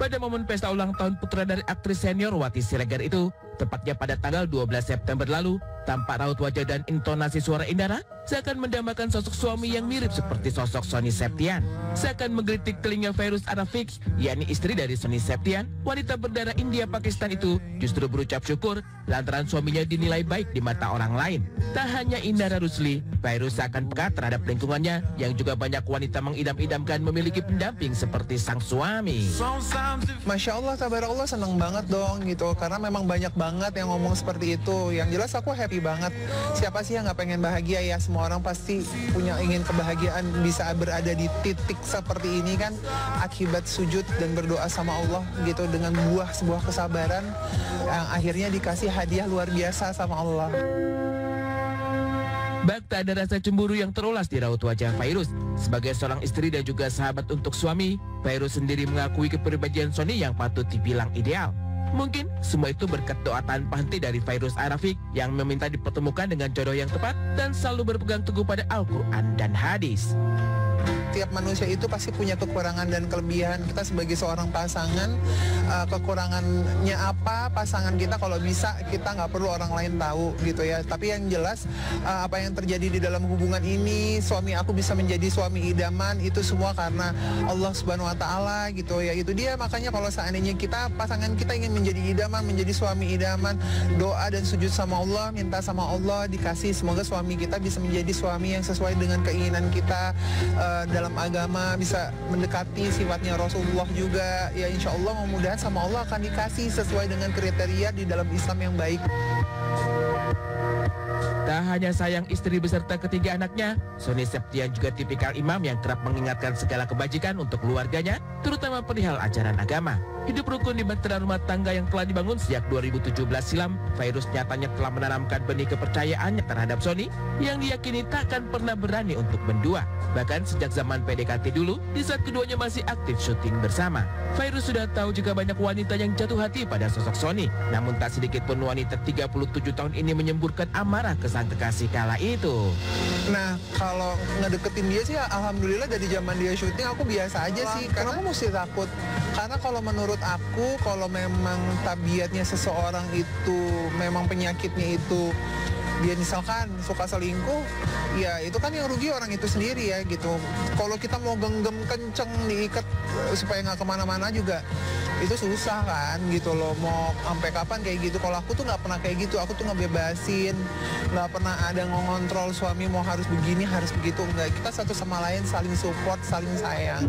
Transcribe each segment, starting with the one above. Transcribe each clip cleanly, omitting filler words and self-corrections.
Pada momen pesta ulang tahun putra dari aktris senior Wati Siregar itu, tepatnya pada tanggal 12 September lalu, tampak raut wajah dan intonasi suara Indara seakan mendambakan sosok suami yang mirip seperti sosok Sony Septian. Seakan menggelitik telinga Fairuz Arafik, yakni istri dari Sony Septian, wanita berdarah India Pakistan itu justru berucap syukur lantaran suaminya dinilai baik di mata orang lain. Tak hanya Indara Rusli, Fairuz seakan peka terhadap lingkungannya yang juga banyak wanita mengidam-idamkan memiliki pendamping seperti sang suami. Masya Allah, tabarakallah, seneng banget dong gitu. Karena memang banyak banget yang ngomong seperti itu. Yang jelas aku happy banget. Siapa sih yang gak pengen bahagia ya? Semua orang pasti punya ingin kebahagiaan, bisa berada di titik seperti ini kan akibat sujud dan berdoa sama Allah gitu, dengan sebuah kesabaran yang akhirnya dikasih hadiah luar biasa sama Allah. Bak tak ada rasa cemburu yang terulas di raut wajah Fairuz. Sebagai seorang istri dan juga sahabat untuk suami, Fairuz sendiri mengakui kepribadian Sony yang patut dibilang ideal. Mungkin semua itu berkat doa tanpa henti dari Fairuz Arafik yang meminta dipertemukan dengan jodoh yang tepat dan selalu berpegang teguh pada Al-Quran dan hadis. Tiap manusia itu pasti punya kekurangan dan kelebihan. Kita sebagai seorang pasangan, kekurangannya apa pasangan kita, kalau bisa kita nggak perlu orang lain tahu gitu ya. Tapi yang jelas apa yang terjadi di dalam hubungan ini, suami aku bisa menjadi suami idaman, itu semua karena Allah Subhanahu Wa Taala gitu ya. Itu dia, makanya kalau seandainya pasangan kita ingin menjadi idaman, menjadi suami idaman, doa dan sujud sama Allah, minta sama Allah dikasih, semoga suami kita bisa menjadi suami yang sesuai dengan keinginan kita dalam agama, bisa mendekati sifatnya Rasulullah juga ya. Insya Allah mudah-mudahan sama Allah akan dikasih sesuai dengan kriteria di dalam Islam yang baik. Tak hanya sayang istri beserta ketiga anaknya, Sony Septian juga tipikal imam yang kerap mengingatkan segala kebajikan untuk keluarganya, terutama perihal ajaran agama. Hidup rukun di bahtera rumah tangga yang telah dibangun sejak 2017 silam, Fairuz nyatanya telah menanamkan benih kepercayaannya terhadap Sony yang diyakini takkan pernah berani untuk mendua. Bahkan sejak zaman PDKT dulu, di saat keduanya masih aktif syuting bersama, Fairuz sudah tahu juga banyak wanita yang jatuh hati pada sosok Sony. Namun tak sedikit pun wanita 37 tahun ini menyemburkan amarah ke sang kekasih kala itu. Nah, kalau ngedeketin dia sih alhamdulillah dari zaman dia syuting aku biasa aja sih. Karena aku mesti takut. Karena kalau menurut aku, kalau memang tabiatnya seseorang itu, memang penyakitnya itu, dia misalkan suka selingkuh, ya itu kan yang rugi orang itu sendiri ya gitu. Kalau kita mau genggam kenceng diikat supaya nggak kemana-mana juga, itu susah kan gitu loh. Mau sampai kapan kayak gitu? Kalau aku tuh nggak pernah kayak gitu. Aku tuh ngebebasin, nggak pernah ada ngontrol suami mau harus begini, harus begitu. Enggak, kita satu sama lain saling support, saling sayang.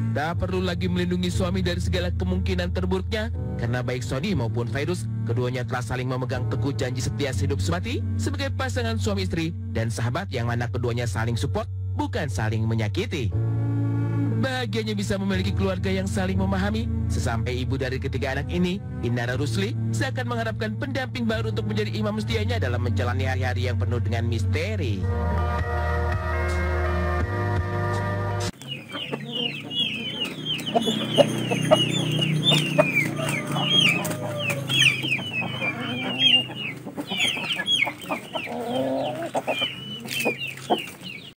Tak perlu lagi melindungi suami dari segala kemungkinan terburuknya, karena baik Sony maupun Fairuz, keduanya telah saling memegang teguh janji setia hidup semati sebagai pasangan suami istri dan sahabat yang mana keduanya saling support, bukan saling menyakiti. Bahagianya bisa memiliki keluarga yang saling memahami. Sesampai ibu dari ketiga anak ini, Indara Rusli seakan mengharapkan pendamping baru untuk menjadi imam setianya dalam menjalani hari-hari yang penuh dengan misteri.